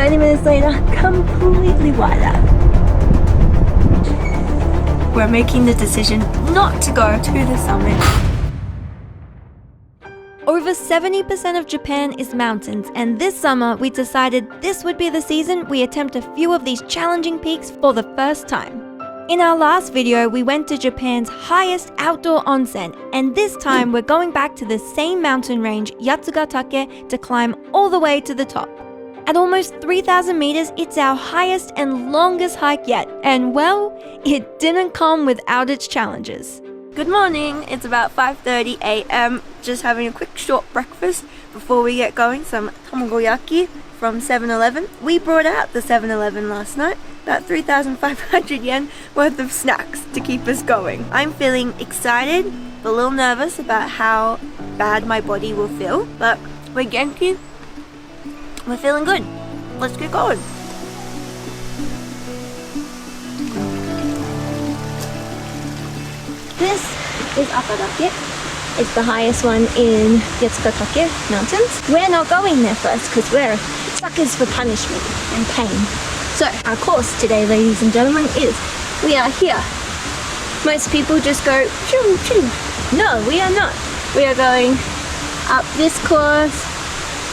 30 minutes later, completely white out. We're making the decision not to go to the summit. Over 70% of Japan is mountains, and this summer we decided this would be the season we attempt a few of these challenging peaks for the first time. In our last video, we went to Japan's highest outdoor onsen, and this time we're going back to the same mountain range, Yatsugatake, to climb all the way to the top. At almost 3,000 meters, it's our highest and longest hike yet, and well, it didn't come without its challenges. Good morning, it's about 5:30 a.m. Just having a quick short breakfast before we get going, some tamagoyaki from 7-Eleven. We brought out the 7-Eleven last night, about 3,500 yen worth of snacks to keep us going. I'm feeling excited, but a little nervous about how bad my body will feel, but we're genki, we're feeling good. Let's get going. This is Yatsugatake. It's the highest one in Yatsugatake Mountains. We're not going there first because we're suckers for punishment and pain. So our course today, ladies and gentlemen, is we are here. Most people just go choo choo. No, we are not. We are going up this course,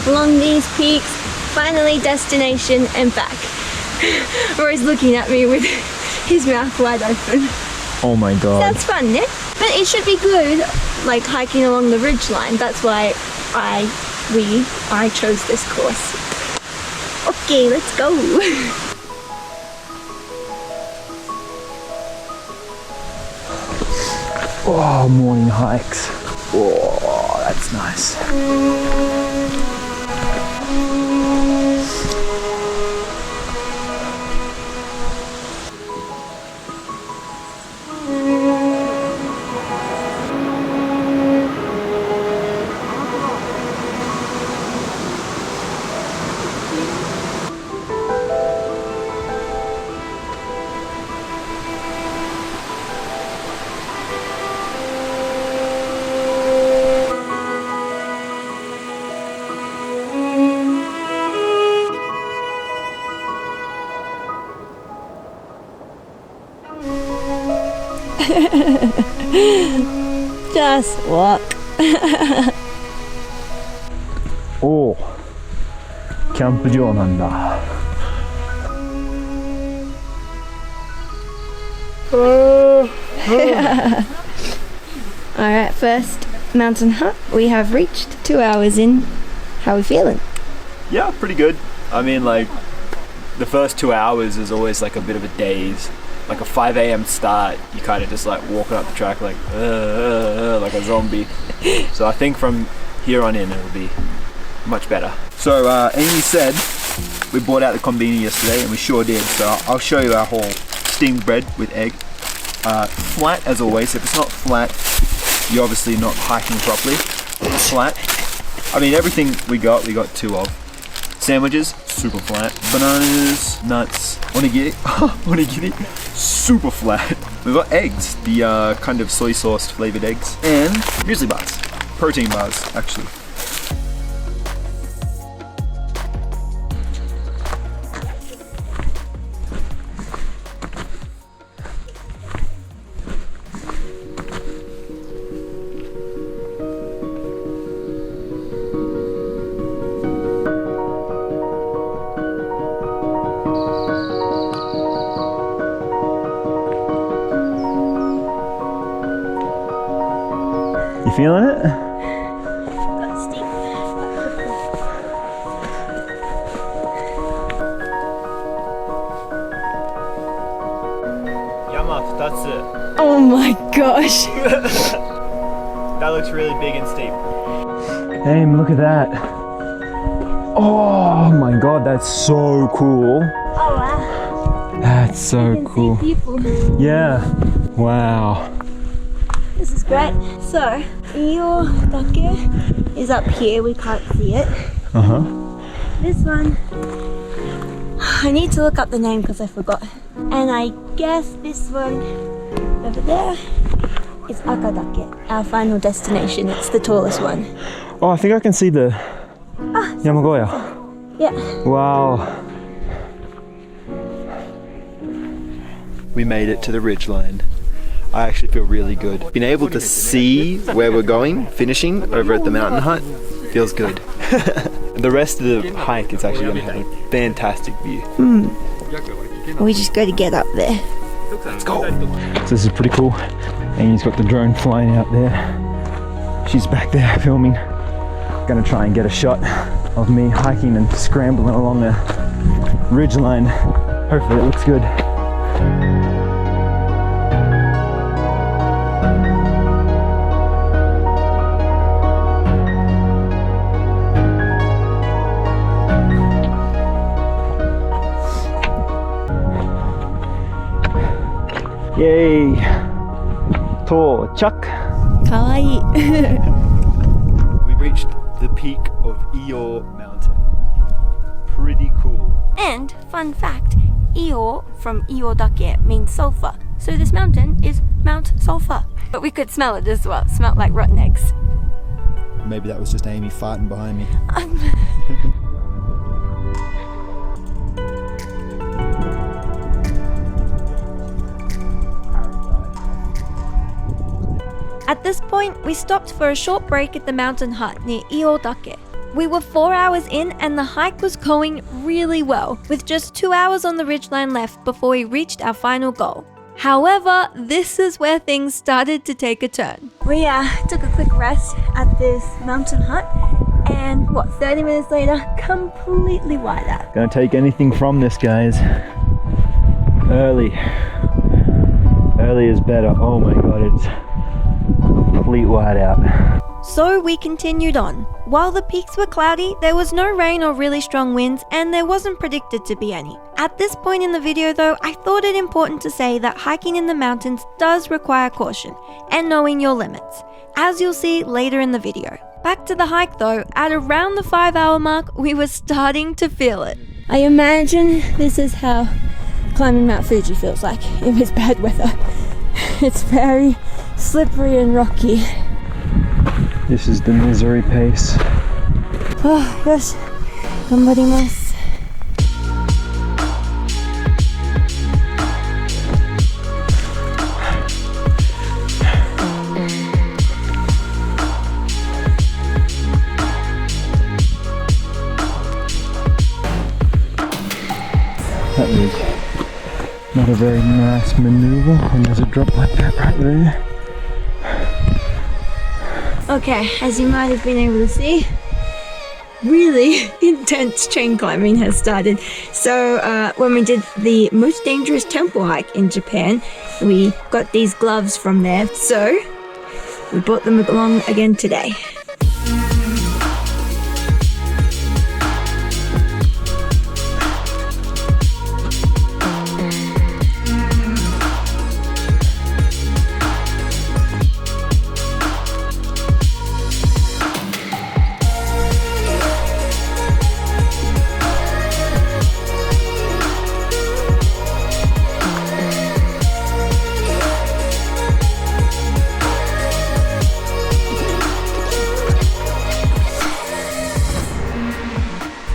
along these peaks, finally destination and back. Roy's looking at me with his mouth wide open. Oh my god. Sounds fun, yeah? But it should be good, like hiking along the ridgeline. That's why I chose this course. Okay, let's go. Oh, morning hikes. Oh, that's nice. Just walk. Oh, キャンプ場なんだ。Alright, first mountain hut. We have reached 2 hours in. How are we feeling? Yeah, pretty good. I mean, like, the first 2 hours is always like a bit of a daze. Like a 5 a.m. start, you kind of just like walking up the track like a zombie. So I think from here on in it'll be much better. So Amy said we bought out the konbini yesterday, and we sure did. So I'll show you our whole steamed bread with egg. Flat as always. If it's not flat, you're obviously not hiking properly. Flat. I mean, everything we got 2 of. Sandwiches, super flat. Bananas, nuts, onigiri, super flat. We've got eggs, the kind of soy sauce flavored eggs, and muesli bars, protein bars actually. You feeling it? That's steep. Yama 2つ. Oh my gosh. That looks really big and steep. Hey, look at that. Oh my god, that's so cool. Oh wow. That's so cool. People. Yeah. Wow. This is great. So, Yatsugatake is up here, we can't see it. This one, I need to look up the name because I forgot. And I guess this one over there is Akadake, our final destination. It's the tallest one. Oh, I think I can see the Yamagoya. Yeah. Wow. we made it to the ridgeline. I actually feel really good. Being able to see where we're going, finishing over at the mountain hut, feels good. The rest of the hike is actually going to have a fantastic view. We just got to get up there. Let's go. So this is pretty cool. Amy's got the drone flying out there. She's back there filming. Gonna try and get a shot of me hiking and scrambling along a ridgeline. Hopefully it looks good. Yay! Tochak! Kawaii. We reached the peak of Iyo Mountain. Pretty cool. And, fun fact, Iyo from Yatsugatake means sulfur. So this mountain is Mount Sulfur. But we could smell it as well. It smelled like rotten eggs. Maybe that was just Amy farting behind me. At this point, we stopped for a short break at the mountain hut near Yatsugatake. We were 4 hours in and the hike was going really well, with just 2 hours on the ridgeline left before we reached our final goal. However, this is where things started to take a turn. We took a quick rest at this mountain hut and 30 minutes later, completely wide out. Gonna take anything from this, guys. Early is better. Oh my god, it's complete white out. So we continued on. While the peaks were cloudy, there was no rain or really strong winds, and there wasn't predicted to be any. At this point in the video though, I thought it important to say that hiking in the mountains does require caution and knowing your limits, as you'll see later in the video. Back to the hike though, at around the 5-hour mark, we were starting to feel it. I imagine this is how climbing Mount Fuji feels like in this bad weather. It's very slippery and rocky. This is the misery pace. Oh, yes. Ganbarimasu. That was not a very nice maneuver when there's a drop like that right there. Okay, as you might have been able to see, really intense chain climbing has started. So when we did the most dangerous temple hike in Japan, we got these gloves from there. So we brought them along again today.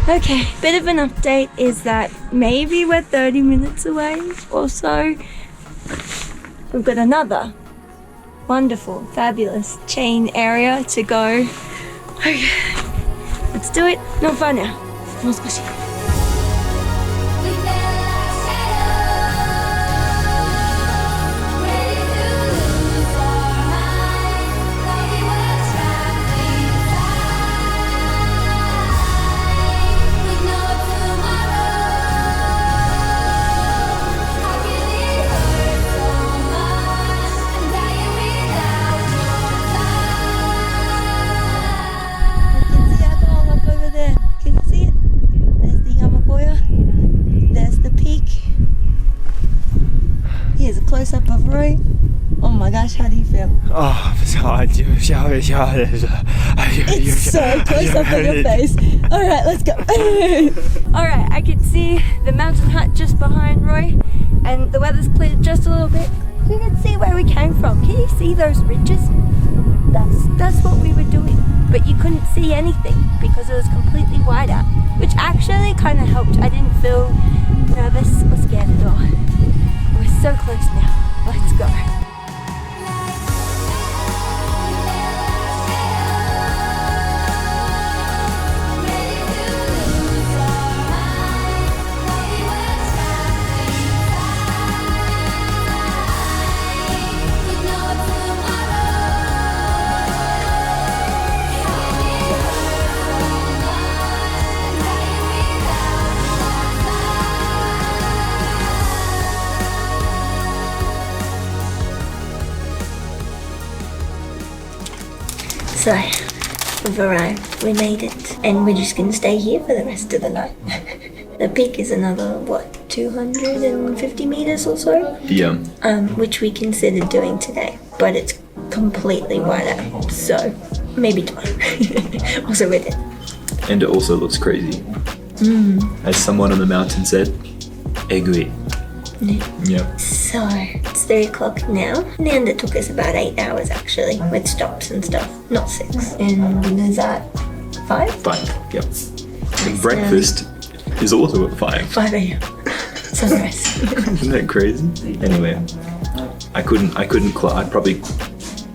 Okay, bit of an update is that maybe we're 30 minutes away or so. We've got another wonderful, fabulous chain area to go. Okay, let's do it. No fun now. もう少し. Close-up of Roy. Oh my gosh, how do you feel? Oh, it's so close up on your face. Alright, let's go. Alright, I can see the mountain hut just behind Roy, and the weather's cleared just a little bit. You can see where we came from. Can you see those ridges? That's what we were doing. But you couldn't see anything because it was completely white out, which actually kind of helped. I didn't feel nervous or scared at all. It was so close now. Let's go. So, we've arrived, we made it, and we're just gonna stay here for the rest of the night. The peak is another, 250 meters or so? Yeah. Which we considered doing today, but it's completely white out, so maybe tomorrow. Also with it. And it also looks crazy. As someone on the mountain said, egui. Yeah. So, it's 3 o'clock now, and it took us about 8 hours actually, with stops and stuff, not 6. And dinner's at 5? 5, yep. And breakfast is also at 5. 5 a.m. Sunrise. Isn't that crazy? Anyway, I probably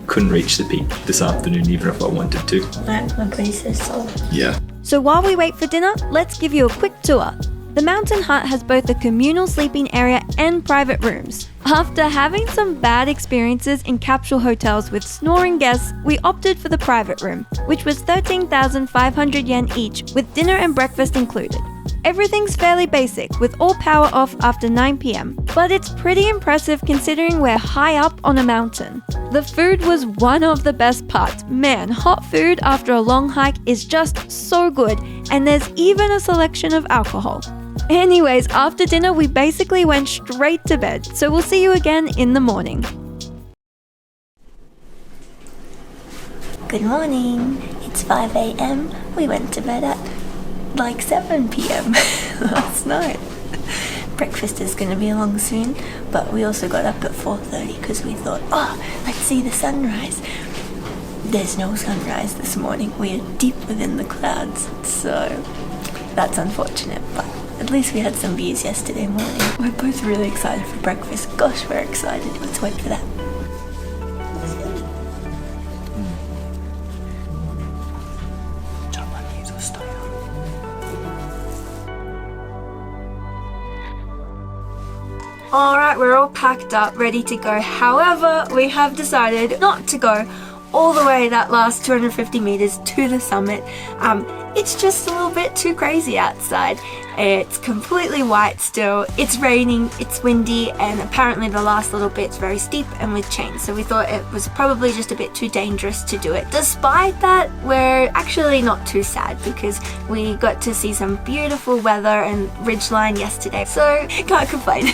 couldn't reach the peak this afternoon even if I wanted to. My body's so sore. Yeah. So while we wait for dinner, let's give you a quick tour. The mountain hut has both a communal sleeping area and private rooms. After having some bad experiences in capsule hotels with snoring guests, we opted for the private room, which was 13,500 yen each, with dinner and breakfast included. Everything's fairly basic, with all power off after 9 p.m, but it's pretty impressive considering we're high up on a mountain. The food was one of the best parts. Man, hot food after a long hike is just so good, and there's even a selection of alcohol. Anyways, after dinner we basically went straight to bed, so we'll see you again in the morning. Good morning. It's 5 a.m. We went to bed at like 7 p.m. last night. Breakfast is going to be along soon, but we also got up at 4:30 because we thought, let's see the sunrise. There's no sunrise this morning. We are deep within the clouds, so that's unfortunate, but at least we had some views yesterday morning. We're both really excited for breakfast. Gosh, we're excited. Let's wait for that. Alright, we're all packed up, ready to go. However, we have decided not to go all the way that last 250 meters to the summit. It's just a little bit too crazy outside. It's completely white still, it's raining, it's windy, and apparently the last little bit's very steep and with chains, so we thought it was probably just a bit too dangerous to do it. Despite that, we're actually not too sad because we got to see some beautiful weather and ridgeline yesterday, so can't complain.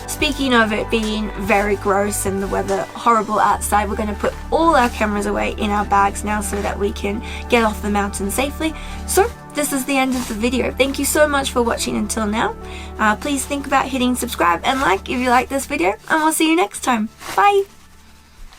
Speaking of it being very gross and the weather horrible outside, we're going to put all our cameras away in our bags now so that we can get off the mountain safely. So this is the end of the video. Thank you so much for watching until now. Please think about hitting subscribe and like if you like this video, and we'll see you next time. Bye!